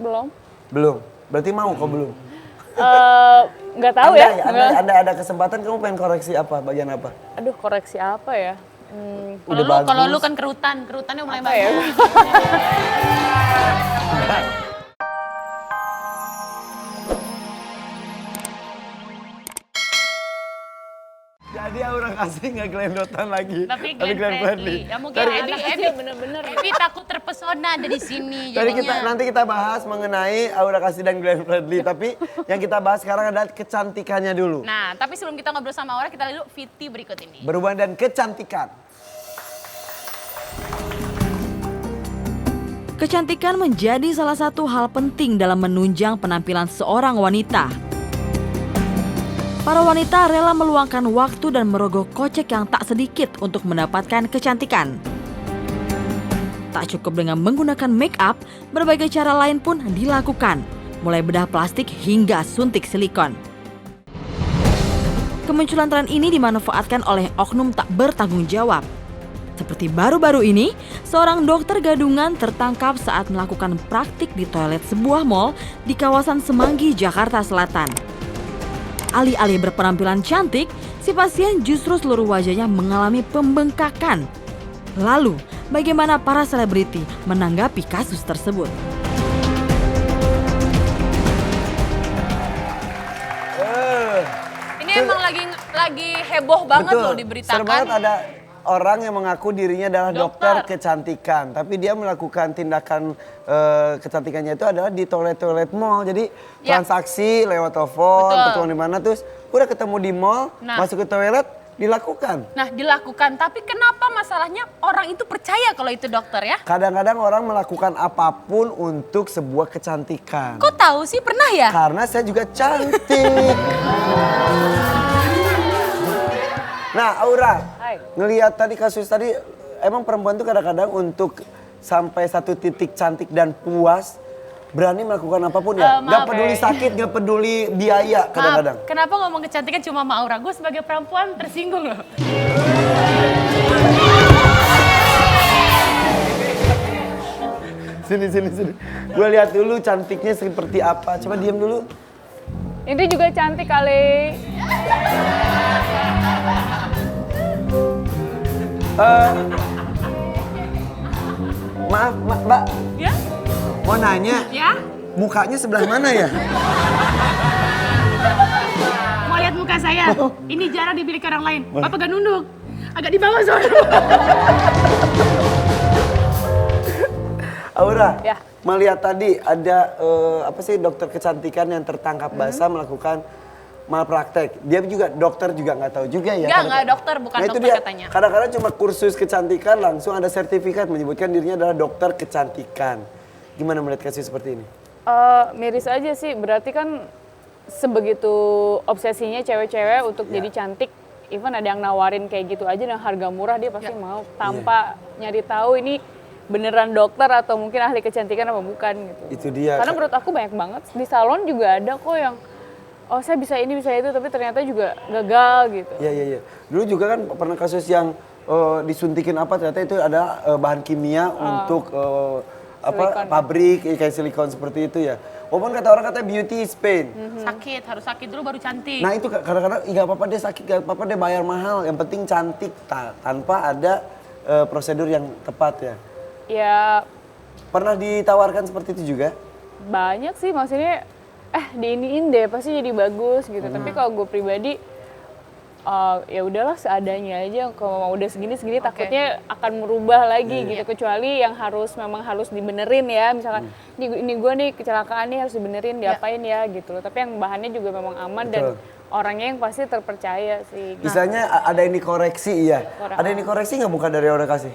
Belum. Belum. Berarti mau kok belum? Nggak tahu ya. Anda ada kesempatan, kamu pengen koreksi apa? Bagian apa? Aduh, koreksi apa ya? Kalau lu kan kerutannya mulai Apa ya? bagus. Jadi Aura Kasih nggak gelendotan lagi. Tapi Glenn Fredly. Ya mungkin Ebi bener-bener. Ebi takut terpesona ada di sini. Jadi Jadinya. nanti kita bahas mengenai Aura Kasih dan Glenn Fredly. Tapi yang kita bahas sekarang adalah kecantikannya dulu. Nah, tapi sebelum kita ngobrol sama Aura, kita lihat dulu VT berikut ini. Berhubungan dan kecantikan. Kecantikan menjadi salah satu hal penting dalam menunjang penampilan seorang wanita. Para wanita rela meluangkan waktu dan merogoh kocek yang tak sedikit untuk mendapatkan kecantikan. Tak cukup dengan menggunakan make up, berbagai cara lain pun dilakukan, mulai bedah plastik hingga suntik silikon. Kemunculan tren ini dimanfaatkan oleh oknum tak bertanggung jawab. Seperti baru-baru ini, seorang dokter gadungan tertangkap saat melakukan praktik di toilet sebuah mal di kawasan Semanggi, Jakarta Selatan. Alih-alih berpenampilan cantik, si pasien justru seluruh wajahnya mengalami pembengkakan. Lalu, bagaimana para selebriti menanggapi kasus tersebut? Ini emang lagi heboh banget Betul. loh diberitakan. Seru banget ada orang yang mengaku dirinya adalah dokter kecantikan. Tapi dia melakukan tindakan kecantikannya itu adalah di toilet-toilet mall. Jadi transaksi lewat telepon, pertemuan di mana, terus udah ketemu di mall, masuk ke toilet, dilakukan. Nah, dilakukan. Tapi kenapa masalahnya orang itu percaya kalau itu dokter ya? Kadang-kadang orang melakukan apapun untuk sebuah kecantikan. Kok tahu sih? Pernah ya? Karena saya juga cantik. Nah, Aura, ngelihat tadi kasus tadi, emang perempuan tuh kadang-kadang untuk sampai satu titik cantik dan puas, berani melakukan apapun ya? Gak peduli sakit, gak peduli biaya kadang-kadang. Maaf, kenapa ngomong kecantikan cuma sama Aura? Gue sebagai perempuan tersinggung loh. Sini. Gue lihat dulu cantiknya seperti apa. Coba diam dulu. Ini juga cantik kali. Maaf, Mbak. Ya? Mau nanya. Ya? Mukanya sebelah mana ya? Mau lihat muka saya? Ini jarang dimiliki orang lain. Bapak gak nunduk. Agak di bawah soalnya. Aura, Ya. melihat tadi ada apa sih dokter kecantikan yang tertangkap basah melakukan malpraktek. Dia juga dokter juga nggak tahu juga ya. Nggak dokter, bukan itu dokter dia. katanya. Kadang-kadang cuma kursus kecantikan langsung ada sertifikat menyebutkan dirinya adalah dokter kecantikan. Gimana melihat kasus seperti ini? Miris aja sih, berarti kan sebegitu obsesinya cewek-cewek untuk jadi cantik. Even ada yang nawarin kayak gitu aja dengan harga murah dia pasti mau tanpa nyari tahu ini beneran dokter atau mungkin ahli kecantikan apa bukan gitu. Itu dia. Karena menurut aku banyak banget di salon juga ada kok yang oh saya bisa ini bisa itu tapi ternyata juga gagal gitu. Iya. Dulu juga kan pernah kasus yang disuntikin apa ternyata itu ada bahan kimia untuk pabrik kayak silikon seperti itu ya. Walaupun kata orang katanya beauty is pain. Sakit, harus sakit dulu baru cantik. Nah itu kadang-kadang nggak apa-apa dia sakit, nggak apa-apa dia bayar mahal. Yang penting cantik tanpa ada prosedur yang tepat ya. Ya Pernah ditawarkan seperti itu juga? banyak sih maksudnya diiniin deh pasti jadi bagus gitu. Tapi kalau gue pribadi ya udahlah seadanya aja kalau mau udah segini takutnya akan merubah lagi gitu kecuali yang memang harus dibenerin ya misalkan ini gue nih kecelakaan nih harus dibenerin diapain ya gitu loh. Tapi yang bahannya juga memang aman dan orangnya yang pasti terpercaya sih. Misalnya ada yang dikoreksi iya. Ada yang dikoreksi nggak bukan dari Aura Kasih?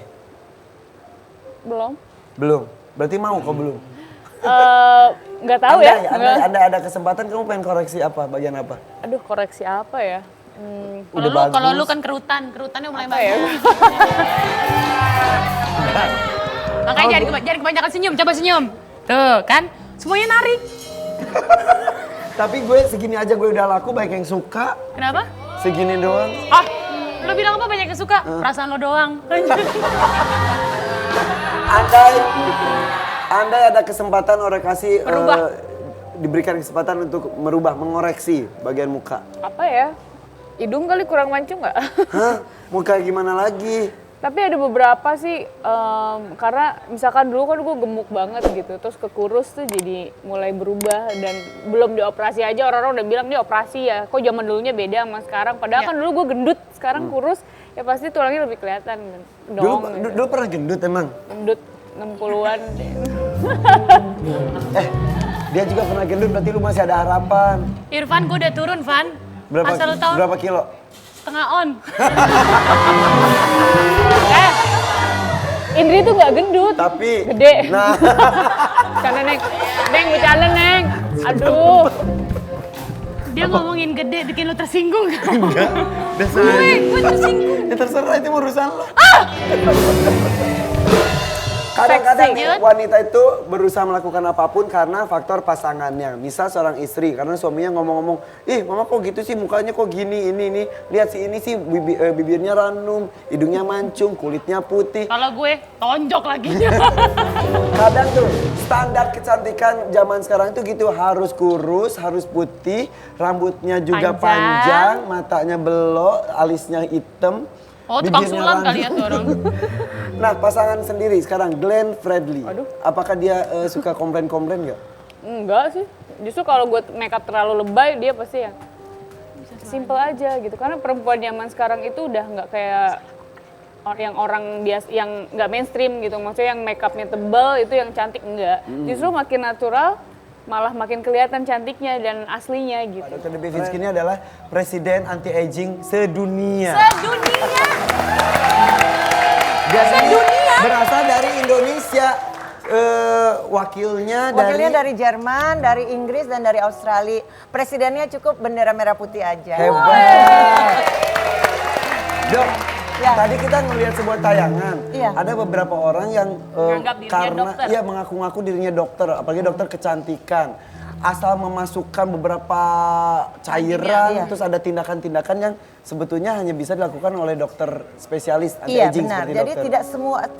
Belum. Berarti mau kok belum? Nggak tahu ya. Anda ada kesempatan kamu pengen koreksi apa? Bagian apa? Aduh koreksi apa ya? Kalau lu kan kerutannya mulai bagus. Makanya jangan kebanyakan senyum, coba senyum. Tuh kan, semuanya narik. Tapi gue segini aja gue udah laku, banyak yang suka. Kenapa? Segini doang. Ah, lu bilang apa banyak yang suka? Perasaan lo doang. Andai ada kesempatan orang kasih Merubah. diberikan kesempatan untuk merubah, mengoreksi bagian muka. Apa ya? Hidung kali kurang mancung nggak? Hah? Muka gimana lagi? Tapi ada beberapa sih, karena misalkan dulu kan gue gemuk banget gitu, terus ke kurus tuh jadi mulai berubah dan belum dioperasi aja orang-orang udah bilang dia operasi ya. Kok zaman dulunya beda sama sekarang, padahal kan dulu gue gendut, sekarang kurus, ya pasti tulangnya lebih kelihatan dong. Gitu. Dulu pernah gendut emang? Gendut 60-an. Dia juga pernah gendut, berarti lu masih ada harapan. Irfan, gue udah turun, Van. Asal lu tahu, Berapa kilo? setengah on. Indri tuh nggak gendut, Tapi gede. Nah, Bercanda Neng, Neng bercanda Neng. Aduh. Dia ngomongin gede, bikin lu tersinggung. udah gue tersinggung. Ya terserah, itu urusan lo. Kadang-kadang Seksi. wanita itu berusaha melakukan apapun karena faktor pasangannya. Misal seorang istri, karena suaminya ngomong-ngomong, ih mama kok gitu sih, mukanya kok gini, ini. Lihat si ini sih, bibirnya ranum, hidungnya mancung, kulitnya putih. Kalau gue, tonjok lagi. Kadang tuh standar kecantikan zaman sekarang itu gitu, harus kurus, harus putih, rambutnya juga panjang, matanya belok, alisnya hitam. Oh, tukang bibirnya sulam ranum. kali ya tuh orang. Nah, pasangan sendiri sekarang Glenn Fredly. Aduh. Apakah dia suka komplain-komplain nggak? Enggak sih, justru kalau gue makeup terlalu lebay dia pasti yang simple aja gitu. Karena perempuan zaman sekarang itu udah nggak kayak yang orang biasa, yang nggak mainstream gitu. Maksudnya yang makeupnya tebal itu yang cantik enggak. Justru makin natural, malah makin kelihatan cantiknya dan aslinya gitu. Dr. Debbie Finsky ini adalah presiden anti-aging sedunia. Sedunia. Dan ini berasal dari Indonesia. Wakilnya dari Jerman, dari Inggris, dan dari Australia. Presidennya cukup bendera merah putih aja. hebat. Dok, Ya. tadi kita ngelihat sebuah tayangan. Iya. Ada beberapa orang yang Menganggap dirinya karena dokter. iya mengaku-ngaku dirinya dokter, apalagi dokter kecantikan. Asal memasukkan beberapa cairan, Iya. terus ada tindakan-tindakan yang sebetulnya hanya bisa dilakukan oleh dokter spesialis Iya anti-aging benar. seperti Jadi dokter.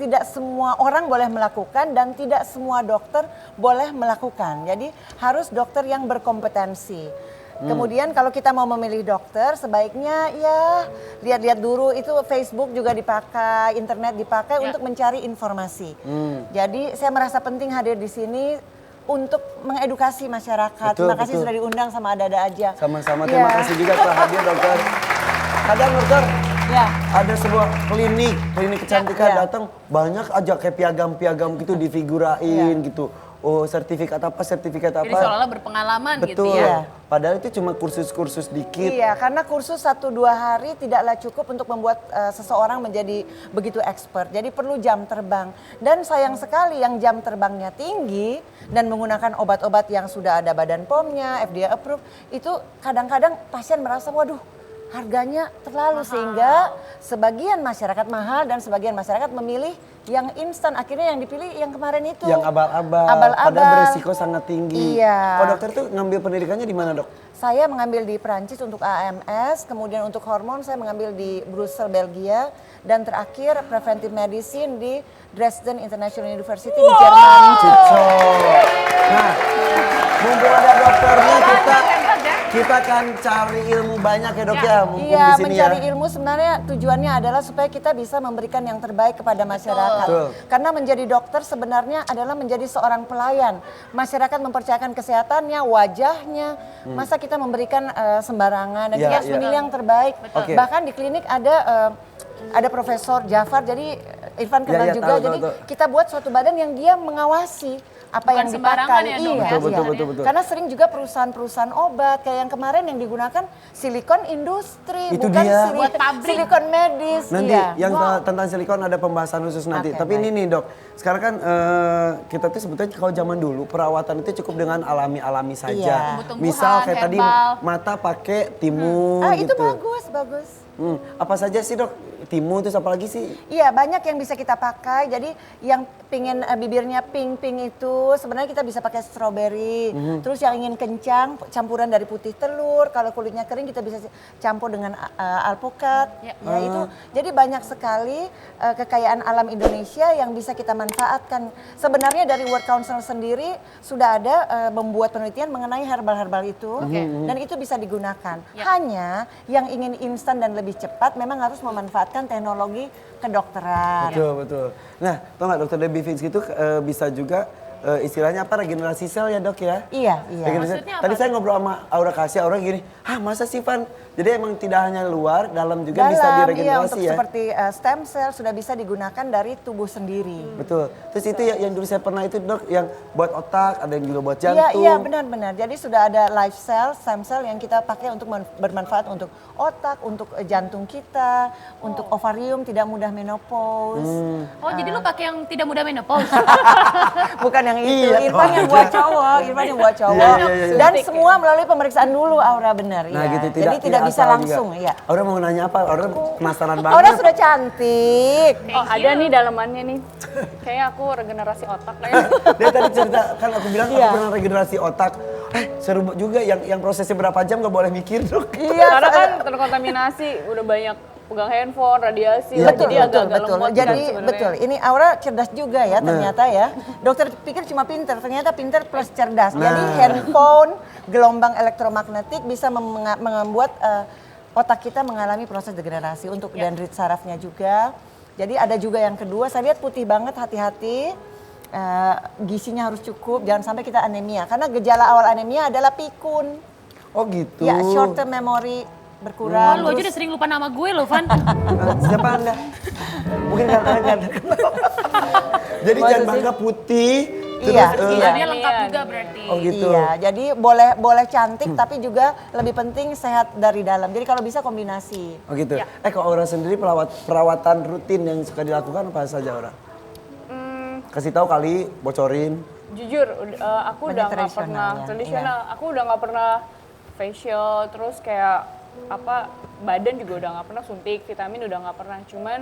tidak semua orang boleh melakukan dan tidak semua dokter boleh melakukan. Jadi harus dokter yang berkompetensi. Kemudian kalau kita mau memilih dokter, sebaiknya ya lihat-lihat dulu, itu Facebook juga dipakai, internet dipakai untuk mencari informasi. Jadi saya merasa penting hadir di sini untuk mengedukasi masyarakat. Betul, Terima kasih betul. sudah diundang sama Ada-Ada aja. Sama-sama, Iya. terima kasih juga telah hadir dokter. Kadang dokter, Ya. ada sebuah klinik kecantikan Ya. datang, banyak aja kayak piagam-piagam gitu difigurain gitu. Oh sertifikat apa. Jadi seolah-olah berpengalaman gitu Betul. ya. Padahal itu cuma kursus-kursus dikit. Iya, karena kursus 1-2 hari tidaklah cukup untuk membuat seseorang menjadi begitu expert. Jadi perlu jam terbang. Dan sayang sekali yang jam terbangnya tinggi dan menggunakan obat-obat yang sudah ada Badan POM-nya, FDA approved, itu kadang-kadang pasien merasa, waduh harganya terlalu, sehingga sebagian masyarakat mahal dan sebagian masyarakat memilih yang instan. Akhirnya yang dipilih yang kemarin itu. Yang abal-abal, Abal-abal. padahal beresiko sangat tinggi. Iya. Oh dokter tuh ngambil pendidikannya di mana dok? Saya mengambil di Perancis untuk AMS, kemudian untuk hormon saya mengambil di Brussels, Belgia, dan terakhir preventive medicine di Dresden International University di Jerman. Cocok. Nah, mumpung ada dokternya kita akan cari ilmu banyak ya dok ya, mumpung Iya, di sini mencari ya. ilmu sebenarnya tujuannya adalah supaya kita bisa memberikan yang terbaik kepada masyarakat. Betul. Karena menjadi dokter sebenarnya adalah menjadi seorang pelayan. Masyarakat mempercayakan kesehatannya, wajahnya. Masa kita memberikan sembarangan, dan Iya, kita harus iya. memilih yang terbaik. Oke. Bahkan di klinik ada Profesor Jafar, jadi Irfan kenal Iya, juga. tahu, Jadi tahu. kita buat suatu badan yang dia mengawasi apa Bukan yang sembarangan dipakai. ya, Dok? Iya, Betul. Karena sering juga perusahaan-perusahaan obat kayak yang kemarin yang digunakan silikon industri, Itu bukan dia. Buat pabrik. silikon medis. Nanti Iya. yang Wow. tentang silikon ada pembahasan khusus nanti. Oke, Tapi baik. ini nih dok, sekarang kan kita tuh sebetulnya kalau zaman dulu perawatan itu cukup dengan alami-alami saja. Iya. Tumbuh-tumbuhan, Misal kayak tadi herbal. mata pakai timun Ah, itu gitu. bagus. Apa saja sih dok? Timun terus apa lagi sih? Iya, banyak yang bisa kita pakai. Jadi yang pingin bibirnya pink-pink itu sebenarnya kita bisa pakai stroberi. Terus yang ingin kencang, campuran dari putih telur. Kalau kulitnya kering kita bisa campur dengan alpukat. Ya itu. Jadi banyak sekali kekayaan alam Indonesia yang bisa kita manfaatkan. Sebenarnya dari World Council sendiri sudah ada membuat penelitian mengenai herbal-herbal itu. Dan itu bisa digunakan. Hanya yang ingin instan dan lebih cepat memang harus memanfaatkan teknologi kedokteran. Betul. Nah, tau nggak Dokter Debbie Finsky itu bisa juga istilahnya apa regenerasi sel ya dok ya? Iya. Maksudnya apa? Tadi saya ngobrol sama Aura Kasih, Aura gini, masa sih Van? Jadi emang tidak hanya luar, dalam juga bisa diregenerasi untuk seperti stem cell sudah bisa digunakan dari tubuh sendiri. Betul. Terus itu yang dulu saya pernah itu dok, yang buat otak, ada yang juga buat jantung. Iya benar. Jadi sudah ada life cell, stem cell yang kita pakai untuk bermanfaat untuk otak, untuk jantung kita, untuk ovarium tidak mudah menopause. Oh, jadi lu pakai yang tidak mudah menopause? Bukan yang itu, Iya, Irfan yang buat cowok, Iya. Dan semua melalui pemeriksaan dulu Aura benar. Nah ya. gitu, Jadi tidak bisa asal langsung. juga. Iya. Aura mau nanya apa? Aura penasaran banget. Aura sudah cantik. Oh ada nih dalamannya nih. Kayaknya aku regenerasi otak lah ya. Dia tadi cerita, kan aku bilang Iya. aku pernah regenerasi otak. Seru juga yang prosesnya berapa jam gak boleh mikir dok. Iya. Karena kan terkontaminasi, udah banyak pegang handphone, radiasi, Iya, jadi agak-agak lemot kan Jadi sebenarnya. betul. Ini Aura cerdas juga ya ternyata ya. Dokter pikir cuma pinter, ternyata pinter plus cerdas. Jadi handphone, gelombang elektromagnetik bisa membuat otak kita mengalami proses degenerasi untuk dendrit sarafnya juga. Jadi ada juga yang kedua, saya lihat putih banget, hati-hati. Gizinya harus cukup, jangan sampai kita anemia. Karena gejala awal anemia adalah pikun. Oh gitu. Ya, short term memory Oh, berkurang. lu aja udah sering lupa nama gue loh, Van. Siapa anda? Mungkin karena nggak kenal. Jadi jangan bangga putih. Iya, terus, iya. Dia lengkap juga berarti. Oh gitu. Iya, jadi boleh cantik tapi juga lebih penting sehat dari dalam. Jadi kalau bisa kombinasi. Oh gitu. Kalau Aura sendiri perawatan rutin yang suka dilakukan apa saja Aura? Kasih tahu kali, bocorin. Jujur, aku Banyak udah nggak tradisional pernah ya, tradisional. Aku udah nggak pernah facial, terus kayak badan juga udah nggak pernah, suntik vitamin udah nggak pernah. Cuman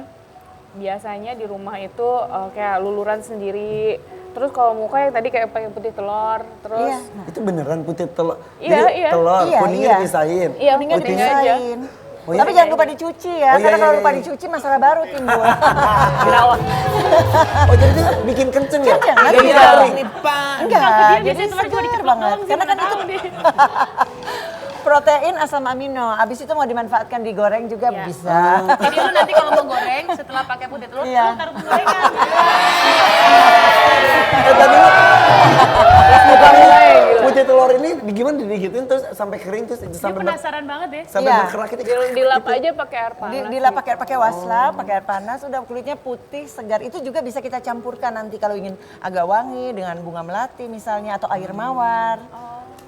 biasanya di rumah itu kayak luluran sendiri. Terus kalau muka yang tadi kayak pakai putih telur, terus Iya. Itu beneran putih telur. Iya, Jadi iya. telur, Iya, kuningnya iya. dipisahin. Iya, Kuningnya putihnya aja. dipisahin. Oh, iya. Tapi jangan lupa dicuci ya, Oh, iya, karena kalau iya, lupa iya. dicuci masalah baru timbul. Dirawat. Oh jadi itu bikin kenceng ya? Kenceng, Jadi iya. garing. Enggak, Dia jadi biasanya telur cuma segar diceplok banget. doang sih, Karena kan mana itu tahu deh. protein asam amino, abis itu mau dimanfaatkan digoreng juga Iya. bisa. Jadi lu nanti kalau mau goreng setelah pakai putih telur, Iya. lu taruh gorengan. Tadi lu Mulai, gila. putih telur ini gimana digituin terus sampai kering terus Dia sampai penasaran banget deh. sampai Iya. berkerak itu. Dilap aja pakai air panas. Dilap pakai waslap, pakai air panas, udah kulitnya putih, segar. Itu juga bisa kita campurkan nanti kalau ingin agak wangi dengan bunga melati misalnya atau air mawar.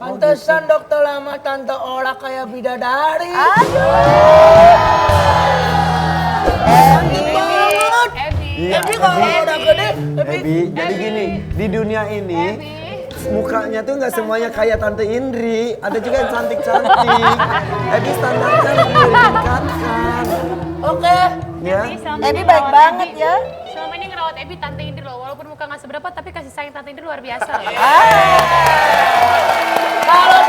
Pantesan dokter lama tante Ola kayak bidadari. Tapi kalau udah gede, Ebi, jadi gini, di dunia ini mukanya tuh nggak semuanya kayak Tante Indri, ada juga yang cantik-cantik. Ebi standarnya lebih ditingkatkan. oke. Ya. Ebi baik banget ya. Selama ini ngerawat Ebi Tante Indri loh, walaupun muka nggak seberapa tapi kasih sayang Tante Indri luar biasa loh. Kalau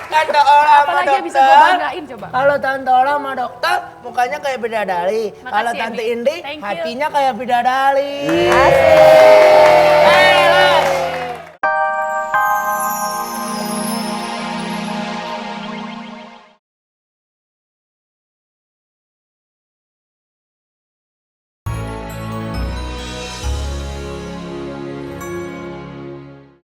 tante Ola sama Apalagi yang bisa gue dokter, banggain coba. kalau tante Ola sama dokter mukanya kayak bidadari. Makasih, Kalau Ebi. tante Indi Thank you. hatinya kayak bidadari. Asik.